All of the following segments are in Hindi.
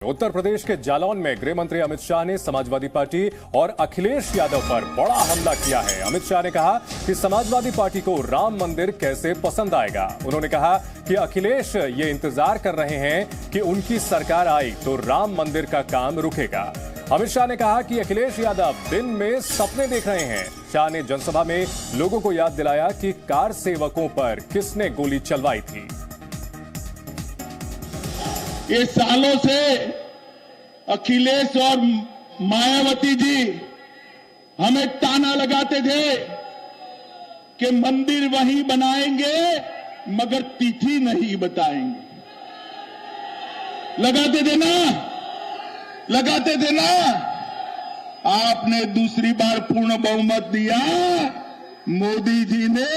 उत्तर प्रदेश के जालौन में गृह मंत्री अमित शाह ने समाजवादी पार्टी और अखिलेश यादव पर बड़ा हमला किया है। अमित शाह ने कहा कि समाजवादी पार्टी को राम मंदिर कैसे पसंद आएगा। उन्होंने कहा कि अखिलेश ये इंतजार कर रहे हैं कि उनकी सरकार आई तो राम मंदिर का काम रुकेगा। अमित शाह ने कहा कि अखिलेश यादव दिन में सपने देख रहे हैं। शाह ने जनसभा में लोगों को याद दिलाया कि कार सेवकों पर किसने गोली चलवाई थी। ये सालों से अखिलेश और मायावती जी हमें ताना लगाते थे कि मंदिर वहीं बनाएंगे मगर तिथि नहीं बताएंगे। लगाते थे ना। आपने दूसरी बार पूर्ण बहुमत दिया। मोदी जी ने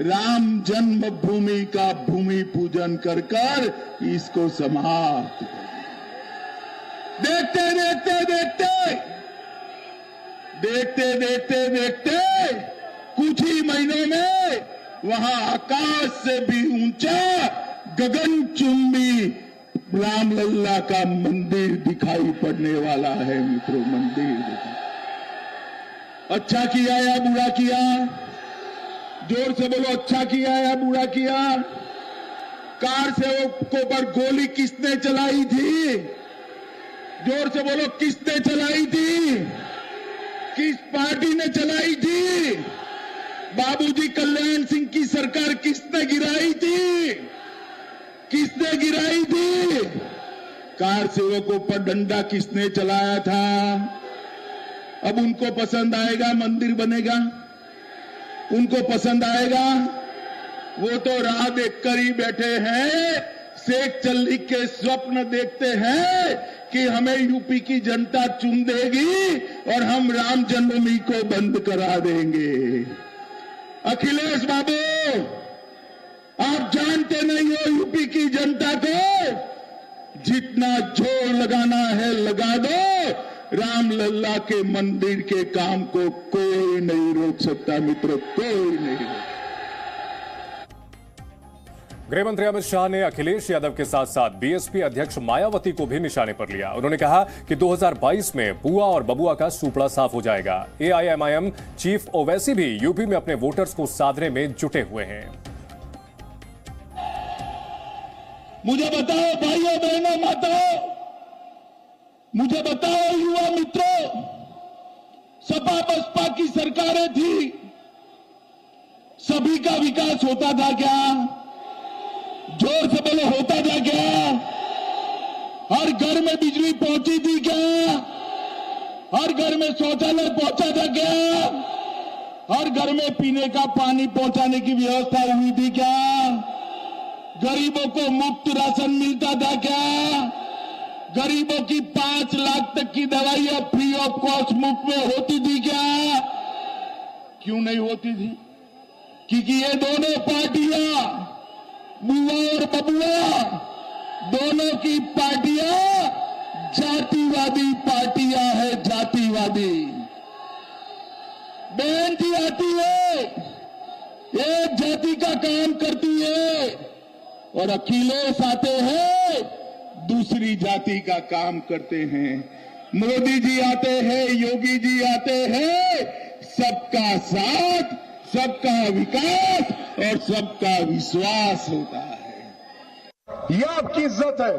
राम जन्मभूमि का भूमि पूजन कर इसको समाप्त कर देखते कुछ ही महीनों में वहां आकाश से भी ऊंचा गगनचुंबी रामलल्ला का मंदिर दिखाई पड़ने वाला है। मित्रों, मंदिर अच्छा किया या बुरा किया? जोर से बोलो, अच्छा किया या बुरा किया? कार सेवकों पर गोली किसने चलाई थी? जोर से बोलो, किसने चलाई थी? किस पार्टी ने चलाई थी? बाबूजी कल्याण सिंह की सरकार किसने गिराई थी? कार सेवकों पर डंडा किसने चलाया था? अब उनको पसंद आएगा मंदिर बनेगा? उनको पसंद आएगा? वो तो राह देखकर ही बैठे हैं। शेख चल्ली के स्वप्न देखते हैं कि हमें यूपी की जनता चुन देगी और हम राम जन्मभूमि को बंद करा देंगे। अखिलेश बाबू, आप जानते नहीं हो यूपी की जनता को। जितना जोर लगाना है लगा दो, रामलल्ला के मंदिर के काम को कोई नहीं रोक सकता। मित्रों, कोई नहीं। गृह मंत्री अमित शाह ने अखिलेश यादव के साथ साथ बीएसपी अध्यक्ष मायावती को भी निशाने पर लिया। उन्होंने कहा कि 2022 में बुआ और बबुआ का सूपड़ा साफ हो जाएगा। एआईएमआईएम चीफ ओवैसी भी यूपी में अपने वोटर्स को साधने में जुटे हुए हैं। मुझे बताओ भाइयों बहनों माताओं, मुझे बताओ युवा मित्रों, सपा बसपा की सरकारें थी, सभी का विकास होता था क्या? जोर से बोलो, होता था क्या? हर घर में बिजली पहुंची थी क्या? हर घर में शौचालय पहुंचा था क्या? हर घर में पीने का पानी पहुंचाने की व्यवस्था हुई थी क्या? गरीबों को मुफ्त राशन मिलता था क्या? गरीबों की 5 लाख तक की दवाइयां फ्री ऑफ कॉस्ट मुफ्त में होती थी क्या? क्यों नहीं होती थी? क्योंकि ये दोनों पार्टियां, बुआ और बबुआ, दोनों की पार्टियां जातिवादी पार्टियां है। जातिवादी बहन जी आती है, एक जाति का काम करती है, और अखिलेश आते हैं, दूसरी जाति का काम करते हैं। मोदी जी आते हैं, योगी जी आते हैं, सबका साथ, सबका विकास और सबका विश्वास होता है। यह आपकी इज्जत है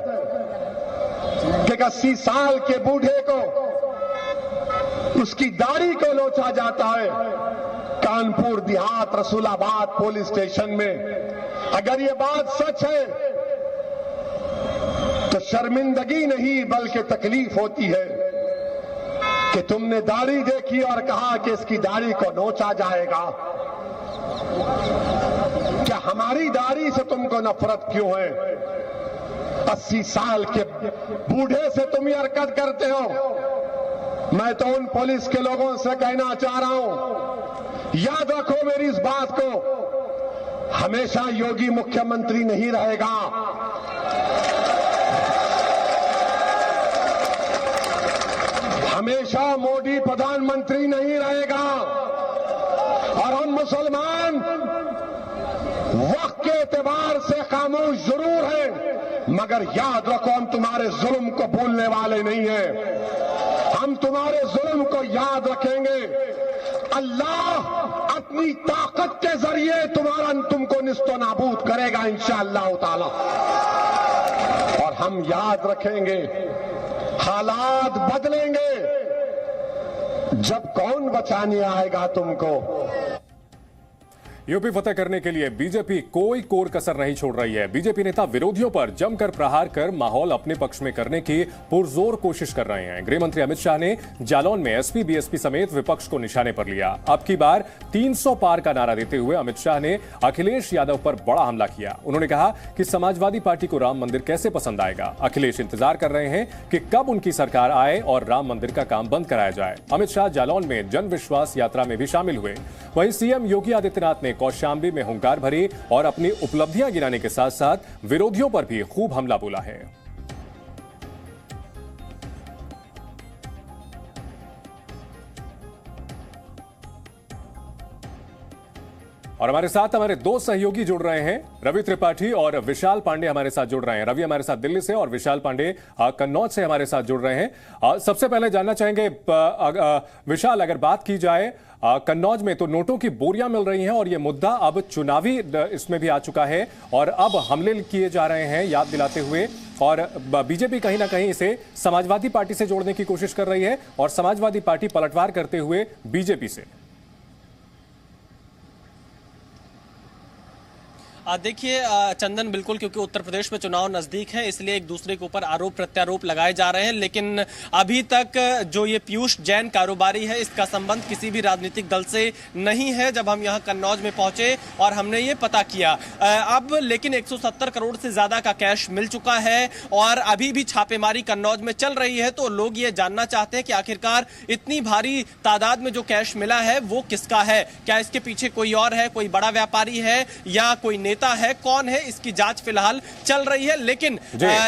कि 80 साल के बूढ़े को उसकी दाढ़ी को नोचा जाता है। कानपुर देहात रसूलाबाद पुलिस स्टेशन में अगर ये बात सच है तो शर्मिंदगी नहीं बल्कि तकलीफ होती है कि तुमने दाढ़ी देखी और कहा कि इसकी दाढ़ी को नोचा जाएगा। क्या हमारी दाढ़ी से तुमको नफरत क्यों है? 80 साल के बूढ़े से तुम ये हरकत करते हो। मैं तो उन पुलिस के लोगों से कहना चाह रहा हूं, याद रखो मेरी इस बात को, हमेशा योगी मुख्यमंत्री नहीं रहेगा। हमेशा मोदी प्रधानमंत्री नहीं रहेगा। और हम मुसलमान वक्त के एतबार से खामोश जरूर हैं मगर याद रखो, हम तुम्हारे जुल्म को भूलने वाले नहीं हैं। हम तुम्हारे जुल्म को याद रखेंगे। अल्लाह अपनी ताकत के जरिए तुमको निस्तो नाबूद करेगा इंशाअल्लाह ताला। और हम याद रखेंगे, हालात बदलेंगे जब कौन बचाने आएगा तुमको। यूपी फतेह करने के लिए बीजेपी कोई कोर कसर नहीं छोड़ रही है। बीजेपी नेता विरोधियों पर जमकर प्रहार कर माहौल अपने पक्ष में करने की पुरजोर कोशिश कर रहे हैं। गृह मंत्री अमित शाह ने जालौन में एसपी बीएसपी समेत विपक्ष को निशाने पर लिया। अब की बार 300 पार का नारा देते हुए अमित शाह ने अखिलेश यादव पर बड़ा हमला किया। उन्होंने कहा कि समाजवादी पार्टी को राम मंदिर कैसे पसंद आएगा। अखिलेश इंतजार कर रहे हैं कि कब उनकी सरकार आए और राम मंदिर का काम बंद कराया जाए। अमित शाह जालौन में जन विश्वास यात्रा में भी शामिल हुए। वहीं सीएम योगी आदित्यनाथ ने कौशाम्बी में हुंकार भरी और अपनी उपलब्धियां गिनाने के साथ साथ विरोधियों पर भी खूब हमला बोला है। और हमारे साथ हमारे दो सहयोगी जुड़ रहे हैं, रवि त्रिपाठी और विशाल पांडे हमारे साथ जुड़ रहे हैं। रवि हमारे साथ दिल्ली से और विशाल पांडे कन्नौज से हमारे साथ जुड़ रहे हैं। सबसे पहले जानना चाहेंगे विशाल, अगर बात की जाए कन्नौज में, तो नोटों की बोरियां मिल रही हैं और यह मुद्दा अब चुनावी इसमें भी आ चुका है और अब हमले किए जा रहे हैं याद दिलाते हुए, और बीजेपी कहीं ना कहीं इसे समाजवादी पार्टी से जोड़ने की कोशिश कर रही है और समाजवादी पार्टी पलटवार करते हुए बीजेपी से। देखिए चंदन, बिल्कुल, क्योंकि उत्तर प्रदेश में चुनाव नजदीक है इसलिए एक दूसरे के ऊपर आरोप प्रत्यारोप लगाए जा रहे हैं, लेकिन अभी तक जो ये पीयूष जैन कारोबारी है इसका संबंध किसी भी राजनीतिक दल से नहीं है। जब हम यहाँ कन्नौज में पहुंचे और हमने ये पता किया, अब लेकिन 170 करोड़ से ज्यादा का कैश मिल चुका है और अभी भी छापेमारी कन्नौज में चल रही है। तो लोग ये जानना चाहते हैं कि आखिरकार इतनी भारी तादाद में जो कैश मिला है वो किसका है, क्या इसके पीछे कोई और है, कोई बड़ा व्यापारी है या कोई नेता है, कौन है, इसकी जांच फिलहाल चल रही है। लेकिन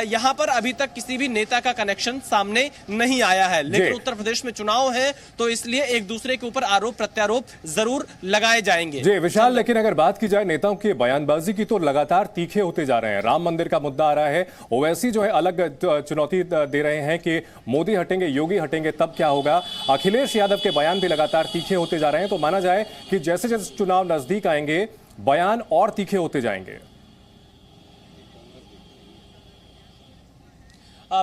यहां पर अभी तक किसी भी नेता का कनेक्शन सामने नहीं आया है। लेकिन उत्तर प्रदेश में चुनाव है तो इसलिए एक दूसरे के ऊपर आरोप प्रत्यारोप जरूर लगाए जाएंगे। जी विशाल, लेकिन अगर बात की जाए नेताओं की बयानबाजी की तो लगातार तीखे होते जा रहे हैं। राम मंदिर का मुद्दा आ रहा है, ओवैसी जो है अलग चुनौती दे रहे हैं कि मोदी हटेंगे, योगी हटेंगे तब क्या होगा। अखिलेश यादव के बयान भी लगातार तीखे होते जा रहे हैं। तो माना जाए कि जैसे जैसे चुनाव नजदीक आएंगे बयान और तीखे होते जाएंगे।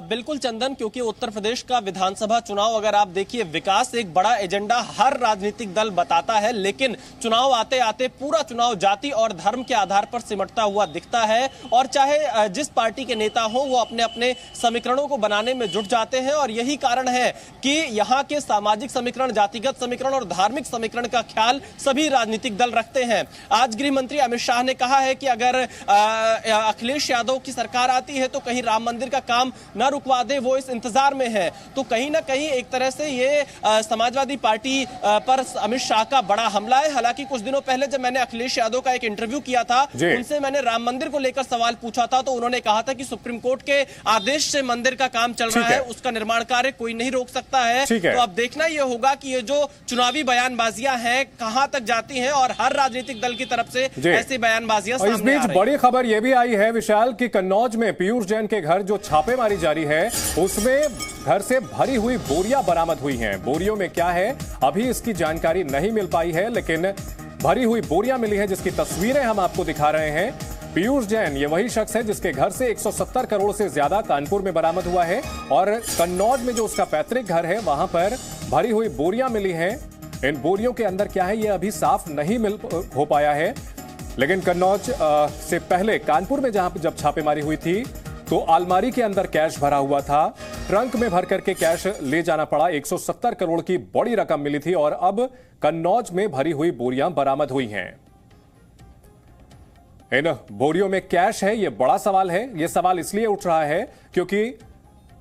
बिल्कुल चंदन, क्योंकि उत्तर प्रदेश का विधानसभा चुनाव अगर आप देखिए, विकास एक बड़ा एजेंडा हर राजनीतिक दल बताता है, लेकिन चुनाव आते आते पूरा चुनाव जाति और धर्म के आधार पर सिमटता हुआ दिखता है। और चाहे जिस पार्टी के नेता हो वो अपने अपने समीकरणों को बनाने में जुट जाते हैं और यही कारण है कि यहाँ के सामाजिक समीकरण, जातिगत समीकरण और धार्मिक समीकरण का ख्याल सभी राजनीतिक दल रखते हैं। आज गृह मंत्री अमित शाह ने कहा है कि अगर अखिलेश यादव की सरकार आती है तो कहीं राम मंदिर का काम ना रुकवा दे, वो इस इंतजार में है। तो कहीं ना कहीं एक तरह से ये समाजवादी पार्टी पर अमित शाह का बड़ा हमला है। हालांकि कुछ दिनों पहले जब मैंने अखिलेश यादव का एक इंटरव्यू किया था, उनसे मैंने राम मंदिर को लेकर सवाल पूछा था, तो उन्होंने कहा था कि सुप्रीम कोर्ट के आदेश से मंदिर का काम चल रहा है, उसका निर्माण कार्य कोई नहीं रोक सकता है। तो अब देखना यह होगा कि ये जो चुनावी बयानबाजियां हैं कहां तक जाती हैं और हर राजनीतिक दल की तरफ से ऐसी बयानबाजियां सामने आ रही हैं। इस बीच बड़ी खबर यह भी आई है विशाल कि कन्नौज में पीयूष जैन के घर जो छापेमारी जारी है उसमें घर से भरी हुई बोरियां बरामद हुई हैं। बोरियों में क्या है अभी इसकी जानकारी नहीं मिल पाई है, लेकिन भरी हुई बोरियां मिली है जिसकी तस्वीरें हम आपको दिखा रहे हैं। पीयूष जैन ये वही शख्स है जिसके घर से 170 करोड़ से ज्यादा कानपुर में बरामद हुआ है और कन्नौज में जो उसका पैतृक घर है वहां पर भरी हुई बोरियां मिली हैं। इन बोरियों के अंदर क्या है यह अभी साफ नहीं हो पाया है, लेकिन कन्नौज से पहले कानपुर में जब छापेमारी हुई थी तो अलमारी के अंदर कैश भरा हुआ था, ट्रंक में भर करके कैश ले जाना पड़ा। 170 करोड़ की बड़ी रकम मिली थी और अब कन्नौज में भरी हुई बोरियां बरामद हुई हैं। इन बोरियों में कैश है, यह बड़ा सवाल है। यह सवाल इसलिए उठ रहा है क्योंकि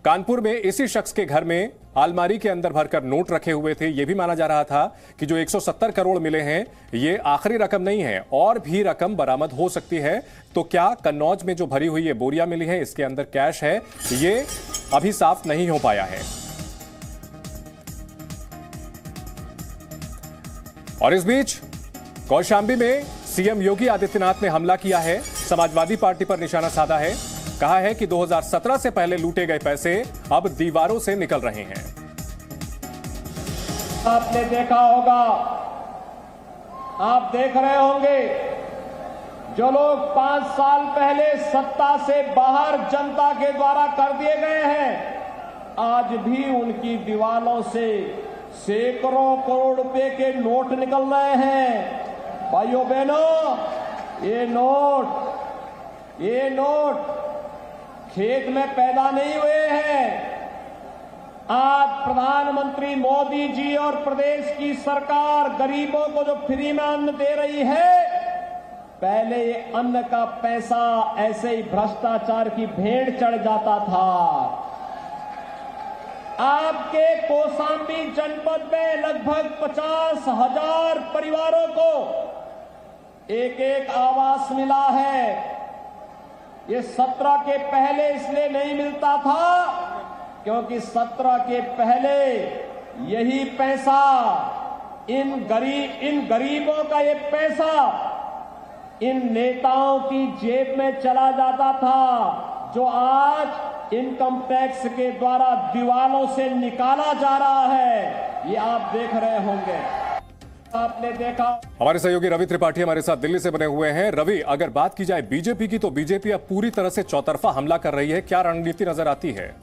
कानपुर में इसी शख्स के घर में अलमारी के अंदर भरकर नोट रखे हुए थे। यह भी माना जा रहा था कि जो 170 करोड़ मिले हैं यह आखिरी रकम नहीं है, और भी रकम बरामद हो सकती है। तो क्या कन्नौज में जो भरी हुई ये बोरियां मिली है इसके अंदर कैश है, ये अभी साफ नहीं हो पाया है। और इस बीच कौशाम्बी में सीएम योगी आदित्यनाथ ने हमला किया है, समाजवादी पार्टी पर निशाना साधा है। कहा है कि 2017 से पहले लूटे गए पैसे अब दीवारों से निकल रहे हैं। आपने देखा होगा, आप देख रहे होंगे, जो लोग 5 साल पहले सत्ता से बाहर जनता के द्वारा कर दिए गए हैं, आज भी उनकी दीवारों से सैकड़ों करोड़ रुपए के नोट निकल रहे हैं। भाइयों बहनों, ये नोट खेत में पैदा नहीं हुए हैं। आज प्रधानमंत्री मोदी जी और प्रदेश की सरकार गरीबों को जो फ्री में अन्न दे रही है, पहले ये अन्न का पैसा ऐसे ही भ्रष्टाचार की भेंट चढ़ जाता था। आपके कौशाम्बी जनपद में लगभग 50,000 परिवारों को एक आवास मिला है। ये 17 के पहले इसलिए नहीं मिलता था क्योंकि 17 के पहले यही पैसा इन गरीबों का ये पैसा इन नेताओं की जेब में चला जाता था, जो आज इनकम टैक्स के द्वारा दीवारों से निकाला जा रहा है। ये आप देख रहे होंगे, आपने देखा। हमारे सहयोगी रवि त्रिपाठी हमारे साथ दिल्ली से बने हुए हैं। रवि, अगर बात की जाए बीजेपी की, तो बीजेपी अब पूरी तरह से चौतरफा हमला कर रही है। क्या रणनीति नजर आती है?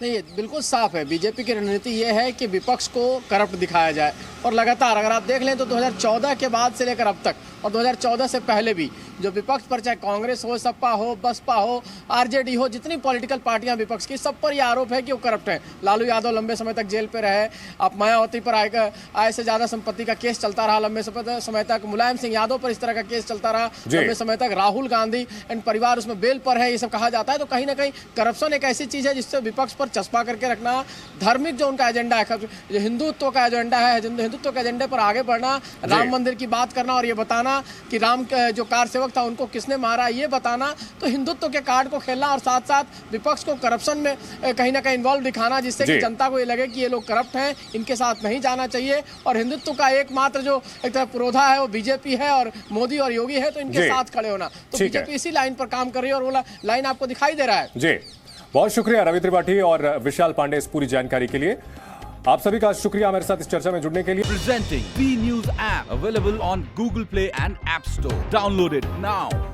नहीं, बिल्कुल साफ है। बीजेपी की रणनीति ये है कि विपक्ष को करप्ट दिखाया जाए, और लगातार अगर आप देख लें तो 2014 के बाद से लेकर अब तक, और 2014 से पहले भी जो विपक्ष पर, चाहे कांग्रेस हो, सपा हो, बसपा हो, आरजेडी हो, जितनी पॉलिटिकल पार्टियां विपक्ष की, सब पर यह आरोप है कि वो करप्ट हैं। लालू यादव लंबे समय तक जेल पे रहे, अब मायावती पर आय से ज्यादा संपत्ति का केस चलता रहा लंबे समय तक, मुलायम सिंह यादव पर इस तरह का केस चलता रहा लंबे समय तक, राहुल गांधी एंड परिवार उसमें बेल पर है, ये सब कहा जाता है। तो कहीं ना कहीं करप्शन एक ऐसी चीज है जिससे विपक्ष पर चस्पा करके रखना, धार्मिक जो उनका एजेंडा है, जो हिंदुत्व का एजेंडा है, हिंदुत्व के एजेंडे पर आगे बढ़ना, राम मंदिर की बात करना और ये बताना कि राम जो कार सेवक था उनको किसने मारा, ये बताना, तो हिंदुत्व के कार्ड को खेलना और साथ साथ विपक्ष को करप्शन में कहीं ना कहीं इन्वॉल्व दिखाना, जिससे कि जनता को ये लगे कि ये लोग करप्ट हैं, इनके साथ नहीं जाना चाहिए। और हिंदुत्व का एकमात्र जो एक तरह पुरोधा है वो बीजेपी है और मोदी और योगी है, तो इनके साथ खड़े होना। तो बीजेपी इसी लाइन पर काम कर रही है और वो लाइन आपको दिखाई दे रहा है। जी, बहुत शुक्रिया रवि त्रिपाठी और विशाल पांडे इस पूरी जानकारी के लिए। आप सभी का शुक्रिया हमारे साथ इस चर्चा में जुड़ने के लिए। Presenting B News app available on Google Play and App Store. Download it now.